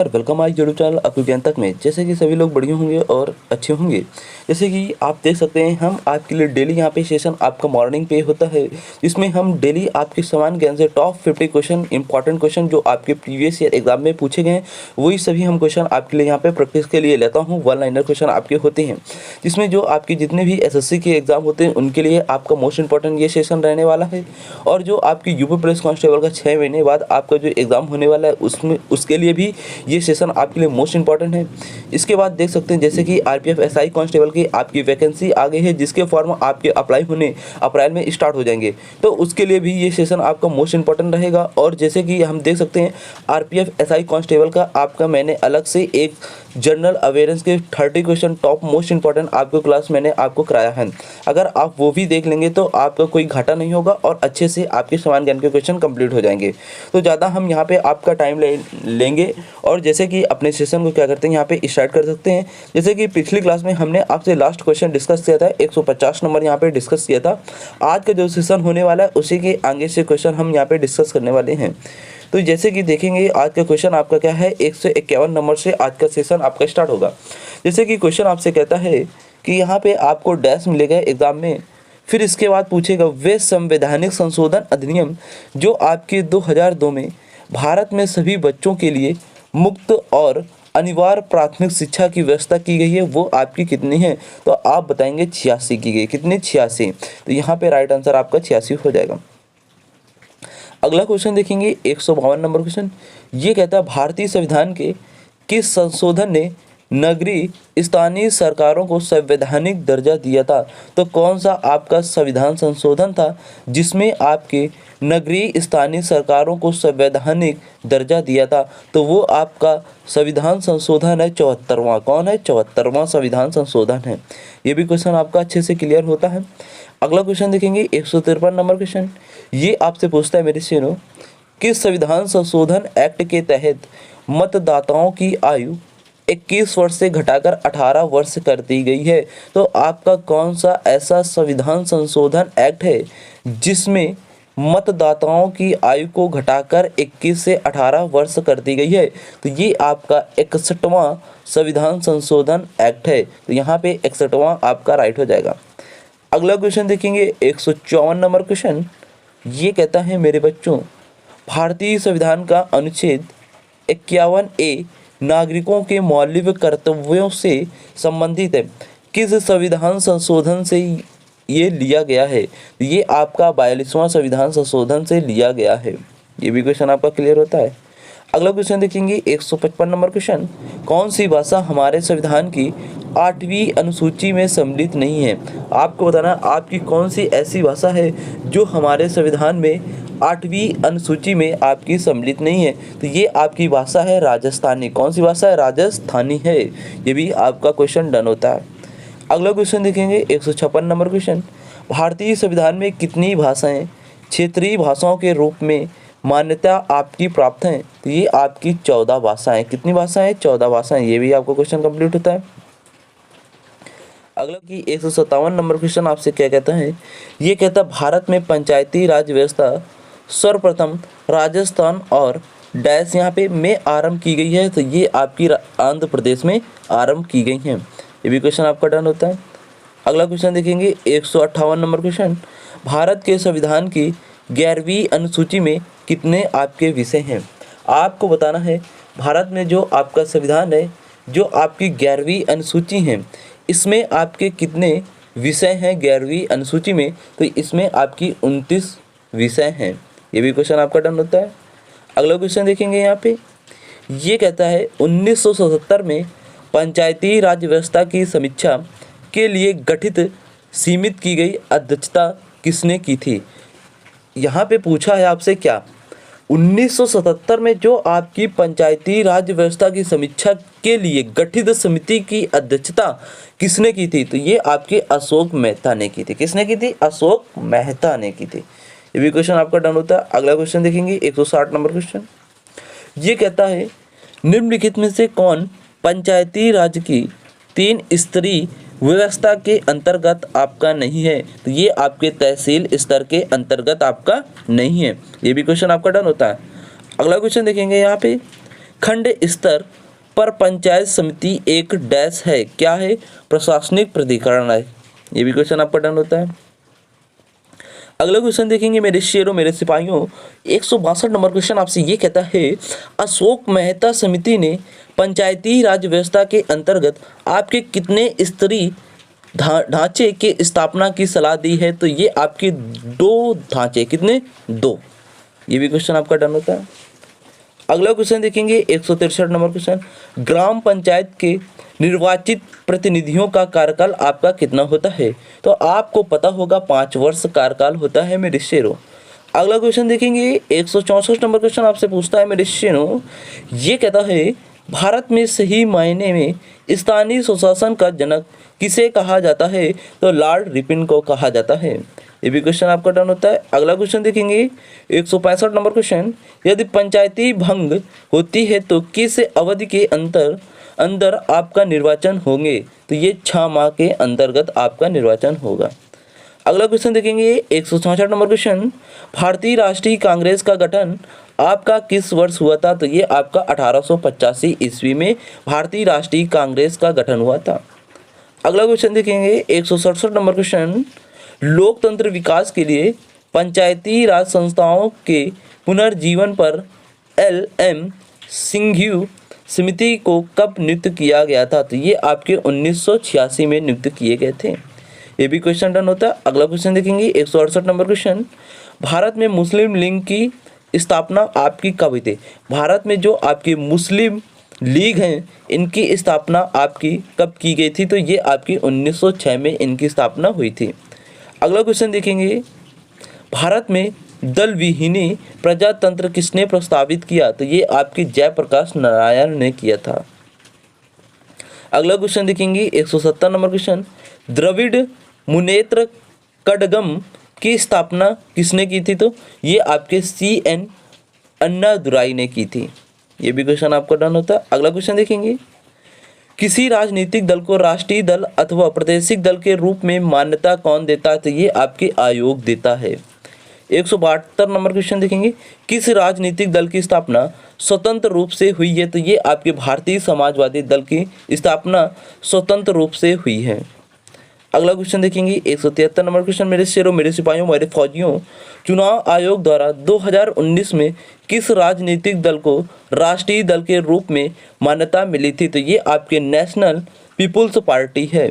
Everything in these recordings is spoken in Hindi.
वेलकम आज यूट्यूब चैनल आपके ज्ञान तक में। जैसे कि सभी लोग बढ़िया होंगे और अच्छे होंगे। जैसे कि आप देख सकते हैं, हम आपके लिए डेली यहाँ पे सेशन आपका मॉर्निंग पे होता है, जिसमें हम डेली आपके समान ज्ञान से टॉप 50 क्वेश्चन, इंपॉर्टेंट क्वेश्चन जो आपके प्रीवियस ईयर एग्जाम में पूछे गए हैं, वही सभी हम क्वेश्चन आपके लिए यहाँ पे प्रैक्टिस के लिए लेता हूँ। वन लाइनर क्वेश्चन आपके होते हैं, जिसमें जो आपके जितने भी एसएससी के एग्जाम होते हैं उनके लिए आपका मोस्ट इंपॉर्टेंट ये सेशन रहने वाला है। और जो आपकी यूपी पुलिस कांस्टेबल का 6 महीने बाद आपका जो एग्जाम होने वाला है, उसमें उसके लिए भी ये सेशन आपके लिए मोस्ट इंपॉर्टेंट है। इसके बाद देख सकते हैं जैसे कि आरपीएफ एसआई कांस्टेबल की आपकी वैकेंसी आ गई है, जिसके फॉर्म आपके अप्लाई होने अप्रैल में स्टार्ट हो जाएंगे, तो उसके लिए भी ये सेशन आपका मोस्ट इंपॉर्टेंट रहेगा। और जैसे कि हम देख सकते हैं आरपीएफ एसआई कांस्टेबल का आपका मैंने अलग से एक जनरल अवेयरेंस के 30 क्वेश्चन टॉप मोस्ट इंपॉर्टेंट आपको क्लास मैंने आपको कराया है। अगर आप वो भी देख लेंगे तो आपका कोई घाटा नहीं होगा और अच्छे से आपके समान ज्ञान के क्वेश्चन कंप्लीट हो जाएंगे। तो ज़्यादा हम यहाँ पे आपका टाइम लेंगे और जैसे कि अपने सेशन को क्या करते हैं यहाँ पे स्टार्ट कर सकते हैं। जैसे कि पिछली क्लास में हमने आपसे लास्ट क्वेश्चन डिस्कस किया था, 150 नंबर यहाँ पे डिस्कस किया था। आज का जो सेशन होने वाला है उसी के आगे से क्वेश्चन हम यहाँ पे डिस्कस करने वाले हैं। तो जैसे कि देखेंगे आज का क्वेश्चन आपका क्या है, 151 नंबर से आज का सेशन आपका स्टार्ट होगा। जैसे कि क्वेश्चन आपसे कहता है कि यहाँ पे आपको डैश मिलेगा एग्जाम में, फिर इसके बाद पूछेगा वे संवैधानिक संशोधन अधिनियम जो आपके 2002 में भारत में सभी बच्चों के लिए मुक्त और अनिवार्य प्राथमिक शिक्षा की व्यवस्था की गई है, वो आपकी कितनी है? तो आप बताएंगे 86 की गई। कितनी? 86। तो यहाँ पे राइट आंसर आपका 86 हो जाएगा। अगला क्वेश्चन देखेंगे 152 नंबर क्वेश्चन। ये कहता है भारतीय संविधान के किस संशोधन ने नगरीय स्थानीय सरकारों को संवैधानिक दर्जा दिया था? तो कौन सा आपका संविधान संशोधन था जिसमें आपके नगरीय स्थानीय सरकारों को संवैधानिक दर्जा दिया था? तो वो आपका संविधान संशोधन है 74वां। कौन है? 74वां संविधान संशोधन है। ये भी क्वेश्चन आपका अच्छे से क्लियर होता है। अगला क्वेश्चन देखेंगे 153 नंबर क्वेश्चन। ये आपसे पूछता है मेरे शेरों, किस संविधान संशोधन एक्ट के तहत मतदाताओं की आयु 21 वर्ष से घटाकर 18 वर्ष कर दी गई है? तो आपका कौन सा ऐसा संविधान संशोधन एक्ट है जिसमें मतदाताओं की आयु को घटाकर 21 से 18 वर्ष कर दी गई है? तो ये आपका 61वां संविधान संशोधन एक्ट है। तो यहाँ पे 61वां आपका राइट हो जाएगा। अगला क्वेश्चन देखेंगे 154 नंबर क्वेश्चन। ये कहता है मेरे बच्चों, भारतीय संविधान का अनुच्छेद 51A नागरिकों के मौलिक कर्तव्यों से संबंधित है, किस संविधान संशोधन से ये लिया गया है? ये आपका 42वां संविधान संशोधन से लिया गया है। ये भी क्वेश्चन आपका क्लियर होता है। अगला क्वेश्चन देखेंगे 155 नंबर क्वेश्चन। कौन सी भाषा हमारे संविधान की 8वीं अनुसूची में सम्मिलित नहीं है? आपको बताना आपकी कौन सी ऐसी भाषा है जो हमारे संविधान में 8वीं अनुसूची में आपकी सम्मिलित नहीं है? तो ये आपकी भाषा है राजस्थानी। कौन सी भाषा है? राजस्थानी है। ये भी आपका क्वेश्चन डन होता है। अगला क्वेश्चन देखेंगे 156 नंबर क्वेश्चन। भारतीय संविधान में कितनी भाषाएं क्षेत्रीय भाषाओं के रूप में मान्यता आपकी प्राप्त हैं? तो ये आपकी 14 भाषाएं। कितनी भाषाएं? 14 भाषाएं। ये भी आपको क्वेश्चन कंप्लीट होता है। अगला की 157 नंबर क्वेश्चन आपसे क्या कहता है? ये कहता है भारत में पंचायती राज व्यवस्था सर्वप्रथम राजस्थान और डैश यहाँ पे में आरंभ की गई है। तो ये आपकी आंध्र प्रदेश में आरंभ की गई हैं। ये भी क्वेश्चन आपका डन होता है। अगला क्वेश्चन देखेंगे 158 नंबर क्वेश्चन। भारत के संविधान की 11वीं अनुसूची में कितने आपके विषय हैं? आपको बताना है भारत में जो आपका संविधान है, जो आपकी 11वीं अनुसूची है, इसमें आपके कितने विषय हैं 11वीं अनुसूची में? तो इसमें आपकी 29 विषय हैं। ये भी क्वेश्चन आपका डन होता है। अगला क्वेश्चन देखेंगे यहाँ पे। ये कहता है 1977 में पंचायती राज व्यवस्था की समीक्षा के लिए गठित सीमित की गई अध्यक्षता किसने की थी? यहाँ पे पूछा है आपसे क्या, 1977 में जो आपकी पंचायती राज व्यवस्था की समीक्षा के लिए गठित समिति की अध्यक्षता किसने की थी? तो ये आपके अशोक मेहता ने की थी। किसने की थी? अशोक मेहता ने की थी। ये भी क्वेश्चन आपका डन होता है। अगला क्वेश्चन देखेंगे 160 नंबर क्वेश्चन। ये कहता है निम्नलिखित में से कौन पंचायती राज की 3 स्तरीय व्यवस्था के अंतर्गत आपका नहीं है? तो ये आपके तहसील स्तर के अंतर्गत आपका नहीं है। ये भी क्वेश्चन आपका डन होता है। अगला क्वेश्चन देखेंगे यहाँ पे। खंड स्तर पर पंचायत समिति एक डैश है, क्या है? प्रशासनिक प्राधिकरण है। ये भी क्वेश्चन आपका डन होता है। अगला क्वेश्चन देखेंगे मेरे शेरों मेरे सिपाहियों, 162 नंबर क्वेश्चन आपसे ये कहता है, अशोक मेहता समिति ने पंचायती राज व्यवस्था के अंतर्गत आपके कितने स्तरीय ढांचे के स्थापना की सलाह दी है? तो ये आपके 2 ढांचे, कितने? 2। ये भी क्वेश्चन आपका डन होता है। अगला क्वेश्चन देखेंगे 163 नंबर क्वेश्चन, ग्राम पंचायत के निर्वाचित प्रतिनिधियों का कार्यकाल आपका कितना होता है? तो आपको पता होगा 5 वर्ष कार्यकाल होता है मेरे शेरों। अगला क्वेश्चन देखेंगे 164 नंबर क्वेश्चन आपसे पूछता है मेरे शेरों, ये कहता है, भारत में सही मायने में स्थानीय स्वशासन का जनक किसे कहा जाता है? तो लॉर्ड रिपन को कहा जाता है। ये भी क्वेश्चन आपका डन होता है। अगला क्वेश्चन देखेंगे 165 नंबर क्वेश्चन, यदि पंचायती भंग होती है तो किस अवधि के अंदर आपका निर्वाचन होंगे? तो ये 6 माह के अंतर्गत आपका निर्वाचन होगा। अगला क्वेश्चन देखेंगे 166 नंबर क्वेश्चन, भारतीय राष्ट्रीय कांग्रेस का गठन आपका किस वर्ष हुआ था? तो ये आपका 1885 ईस्वी में भारतीय राष्ट्रीय कांग्रेस का गठन हुआ था। अगला क्वेश्चन देखेंगे 167 नंबर क्वेश्चन, लोकतंत्र विकास के लिए पंचायती राज संस्थाओं के पुनर्जीवन पर LM सिंघू समिति को कब नियुक्त किया गया था? तो ये आपके 1986 में नियुक्त किए गए थे। ये भी क्वेश्चन डन होता है। अगला क्वेश्चन देखेंगे 168 नंबर क्वेश्चन, भारत में मुस्लिम लीग की स्थापना आपकी कब हुई थी? भारत में जो आपकी मुस्लिम लीग हैं इनकी स्थापना आपकी कब की गई थी? तो ये आपकी 1906 में इनकी स्थापना हुई थी। अगला क्वेश्चन देखेंगे, भारत में दल विहीनी प्रजातंत्र किसने प्रस्तावित किया? तो ये आपके जयप्रकाश नारायण ने किया था। अगला क्वेश्चन देखेंगे 170 नंबर क्वेश्चन, द्रविड़ मुनेत्र कड़गम की स्थापना किसने की थी? तो ये आपके CN अन्नादुराई ने की थी। ये भी क्वेश्चन आपका डन होता है। अगला क्वेश्चन देखेंगे, किसी राजनीतिक दल को राष्ट्रीय दल अथवा प्रादेशिक दल के रूप में मान्यता कौन देता है? तो ये आपके आयोग देता है। 172 नंबर क्वेश्चन देखेंगे, किस राजनीतिक दल की स्थापना स्वतंत्र रूप से हुई है? तो ये आपके भारतीय समाजवादी दल की स्थापना स्वतंत्र रूप से हुई है। अगला क्वेश्चन देखेंगे 173 नंबर क्वेश्चन, मेरे शेरों मेरे सिपाहियों मेरे फौजियों, चुनाव आयोग द्वारा 2019 में किस राजनीतिक दल को राष्ट्रीय दल के रूप में मान्यता मिली थी? तो ये आपके नेशनल पीपुल्स पार्टी है।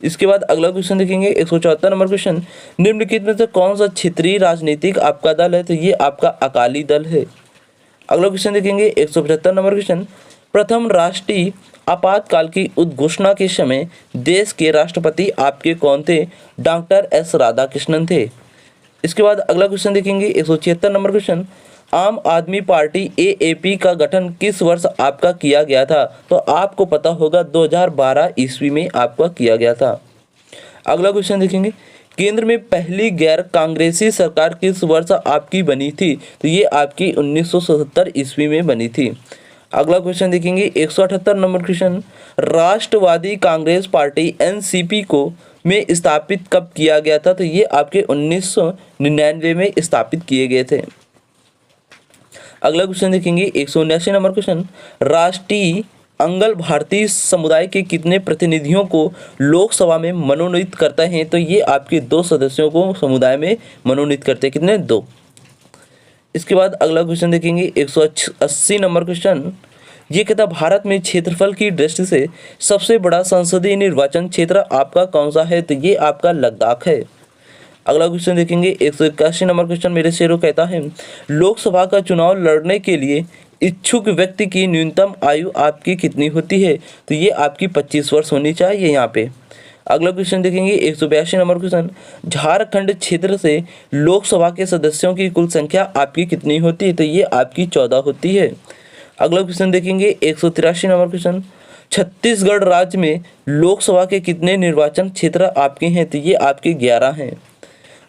इसके बाद अगला क्वेश्चन देखेंगे 174 नंबर क्वेश्चन, निम्नलिखित में से कौन सा क्षेत्रीय राजनीतिक आपका दल है? तो ये आपका अकाली दल है। अगला क्वेश्चन देखेंगे 175 नंबर क्वेश्चन, प्रथम राष्ट्रीय आपातकाल की उद्घोषणा के समय देश के राष्ट्रपति आपके कौन थे? डॉक्टर S राधाकृष्णन थे। इसके बाद अगला क्वेश्चन देखेंगे 176 नंबर क्वेश्चन, आम आदमी पार्टी AAP का गठन किस वर्ष आपका किया गया था? तो आपको पता होगा 2012 ईस्वी में आपका किया गया था। अगला क्वेश्चन देखेंगे, केंद्र में पहली गैर कांग्रेसी सरकार किस वर्ष आपकी बनी थी? तो ये आपकी 1977 ईस्वी में बनी थी। अगला क्वेश्चन देखेंगे 178 नंबर क्वेश्चन, राष्ट्रवादी कांग्रेस पार्टी NCP को में स्थापित कब किया गया था? तो ये आपके 1999 में स्थापित किए गए थे। अगला क्वेश्चन देखेंगे 179 नंबर क्वेश्चन, राष्ट्रीय अंगल भारतीय समुदाय के कितने प्रतिनिधियों को लोकसभा में मनोनीत करते हैं? तो ये आपके 2 सदस्यों को समुदाय में मनोनीत करते हैं, कितने? 2। इसके बाद अगला क्वेश्चन देखेंगे 180 नंबर क्वेश्चन, ये कहता भारत में क्षेत्रफल की दृष्टि से सबसे बड़ा संसदीय निर्वाचन क्षेत्र आपका कौन सा है? तो ये आपका लद्दाख है। अगला क्वेश्चन देखेंगे 181 नंबर क्वेश्चन, मेरे शेरों कहता है, लोकसभा का चुनाव लड़ने के लिए इच्छुक व्यक्ति की न्यूनतम आयु आपकी कितनी होती है? तो ये आपकी 25 वर्ष होनी चाहिए यहाँ पे। अगला क्वेश्चन देखेंगे 182 नंबर क्वेश्चन, झारखंड क्षेत्र से लोकसभा के सदस्यों की कुल संख्या आपकी कितनी होती है? तो ये आपकी 14 होती है। अगला क्वेश्चन देखेंगे 183 नंबर क्वेश्चन, छत्तीसगढ़ राज्य में लोकसभा के कितने निर्वाचन क्षेत्र आपके हैं? तो ये आपके 11 हैं।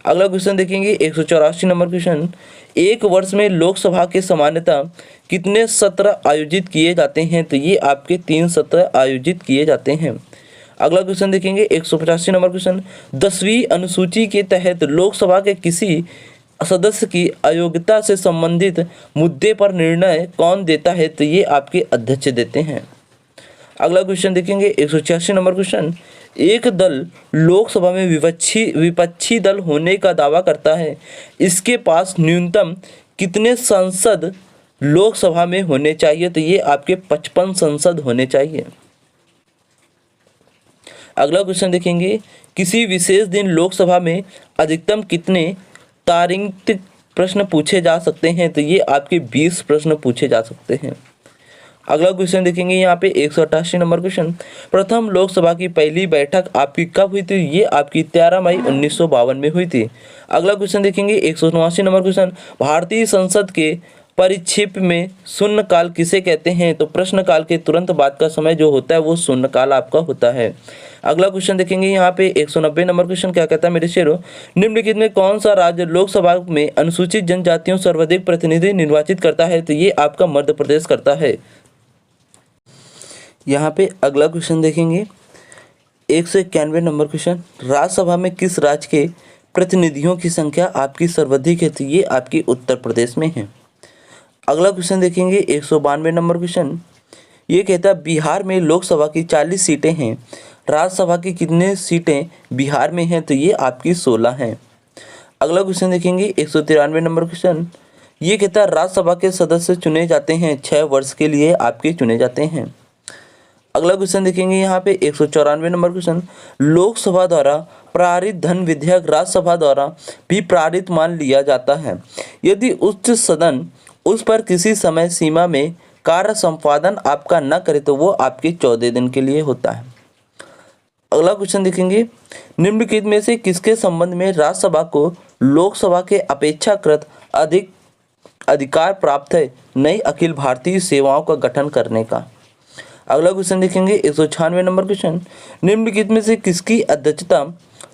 अगला क्वेश्चन देखेंगे 184 नंबर क्वेश्चन, एक वर्ष में लोकसभा के सामान्यतः कितने सत्र आयोजित किए जाते हैं? तो ये आपके 3 सत्र आयोजित किए जाते हैं। अगला क्वेश्चन देखेंगे 185 नंबर क्वेश्चन, 10वीं अनुसूची के तहत लोकसभा के किसी सदस्य की अयोग्यता से संबंधित मुद्दे पर निर्णय कौन देता है? तो ये आपके अध्यक्ष देते हैं। अगला क्वेश्चन देखेंगे 186 नंबर क्वेश्चन। एक दल लोकसभा में विपक्षी दल होने का दावा करता है, इसके पास न्यूनतम कितने सांसद लोकसभा में होने चाहिए? तो ये आपके 55 सांसद होने चाहिए। अगला क्वेश्चन देखेंगे, किसी विशेष दिन लोकसभा में अधिकतम कितने तारांकित प्रश्न पूछे जा सकते हैं? तो ये आपके 20 प्रश्न पूछे जा सकते हैं। अगला क्वेश्चन देखेंगे यहाँ पे 188 नंबर क्वेश्चन। प्रथम लोकसभा की पहली बैठक आपकी कब हुई थी? ये आपकी 13 मई 1952 में हुई थी। अगला क्वेश्चन देखेंगे 189 नंबर क्वेश्चन। भारतीय संसद के परिक्षेप में शून्यकाल किसे कहते हैं? तो प्रश्नकाल के तुरंत बाद का समय जो होता है वो शून्यकाल आपका होता है। अगला क्वेश्चन देखेंगे यहाँ पे 190 नंबर क्वेश्चन। क्या कहता है मेरे शेरों? निम्नलिखित में कौन सा राज्य लोकसभा में अनुसूचित जनजातियों सर्वाधिक प्रतिनिधि निर्वाचित करता है? तो ये आपका मध्य प्रदेश करता है। यहाँ पे अगला क्वेश्चन देखेंगे 191 नंबर क्वेश्चन। राज्यसभा में किस राज्य के प्रतिनिधियों की संख्या आपकी सर्वाधिक है? तो ये आपकी उत्तर प्रदेश में है। अगला क्वेश्चन देखेंगे 192 नंबर क्वेश्चन। ये कहता है बिहार में लोकसभा की 40 सीटें हैं, राज्यसभा की कितने सीटें बिहार में हैं? तो ये आपकी 16 हैं। अगला क्वेश्चन देखेंगे 193 नंबर क्वेश्चन। ये कहता है राज्यसभा के सदस्य चुने जाते हैं 6 वर्ष के लिए आपके चुने जाते हैं। अगला क्वेश्चन देखेंगे यहाँ पे 194 नंबर क्वेश्चन। लोकसभा द्वारा पारित धन विधेयक राज्यसभा द्वारा भी पारित मान लिया जाता है यदि उच्च सदन उस पर किसी समय सीमा में कार्य संपादन आपका न करे तो वो आपके 14 दिन के लिए होता है। अगला क्वेश्चन देखेंगे, निम्नलिखित में से किसके संबंध में राज्यसभा को लोकसभा के अपेक्षाकृत अधिक अधिकार प्राप्त है नई अखिल भारतीय सेवाओं का गठन करने का? अगला क्वेश्चन देखेंगे 196 नंबर क्वेश्चन। निम्नलिखित में से किसकी अध्यक्षता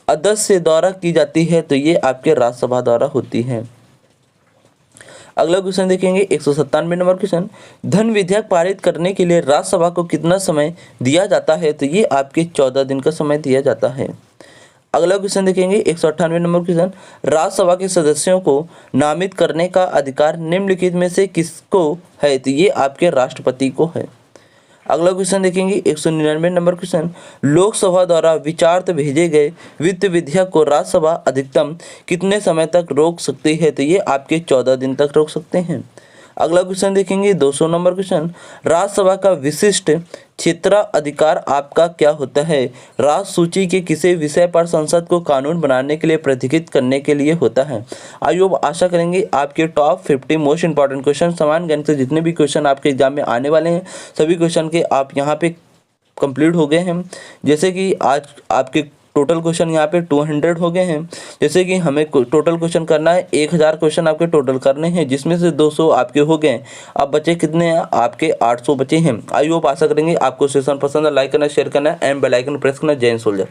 अध्यक्ष से द्वारा की जाती है? तो ये आपके राज्यसभा द्वारा होती है। अगला क्वेश्चन देखेंगे 197 नंबर क्वेश्चन। धन विधेयक पारित करने के लिए राज्यसभा को कितना समय दिया जाता है? तो ये आपके 14 दिन का समय दिया जाता है। अगला क्वेश्चन देखेंगे 198 नंबर क्वेश्चन। राज्यसभा के सदस्यों को नामित करने का अधिकार निम्नलिखित में से किसको है? तो ये आपके राष्ट्रपति को है। अगला क्वेश्चन देखेंगे 199 नंबर क्वेश्चन। लोकसभा द्वारा विचारार्थ भेजे गए वित्त विधेयक को राज्यसभा अधिकतम कितने समय तक रोक सकती है? तो ये आपके 14 दिन तक रोक सकते हैं। अगला क्वेश्चन देखेंगे 200 नंबर क्वेश्चन। राज्यसभा का विशिष्ट क्षेत्राधिकार आपका क्या होता है? राज्य सूची के किसी विषय पर संसद को कानून बनाने के लिए प्राधिकृत करने के लिए होता है। आइए आशा करेंगे आपके टॉप 50 मोस्ट इंपॉर्टेंट क्वेश्चन समान गणित से जितने भी क्वेश्चन आपके एग्जाम में आने वाले हैं सभी क्वेश्चन के आप यहाँ पे कंप्लीट हो गए हैं। जैसे कि आज आपके टोटल क्वेश्चन यहाँ पे 200 हो गए हैं। जैसे कि हमें टोटल क्वेश्चन करना है 1000 क्वेश्चन आपके टोटल करने हैं जिसमें से 200 आपके हो गए। अब बचे कितने हैं? आपके 800 बचे हैं। आई होप आशा करेंगे आपको सेशन पसंद है। लाइक करना, शेयर करना एंड बेल आइकन प्रेस करना। जय हिंद सोल्जर।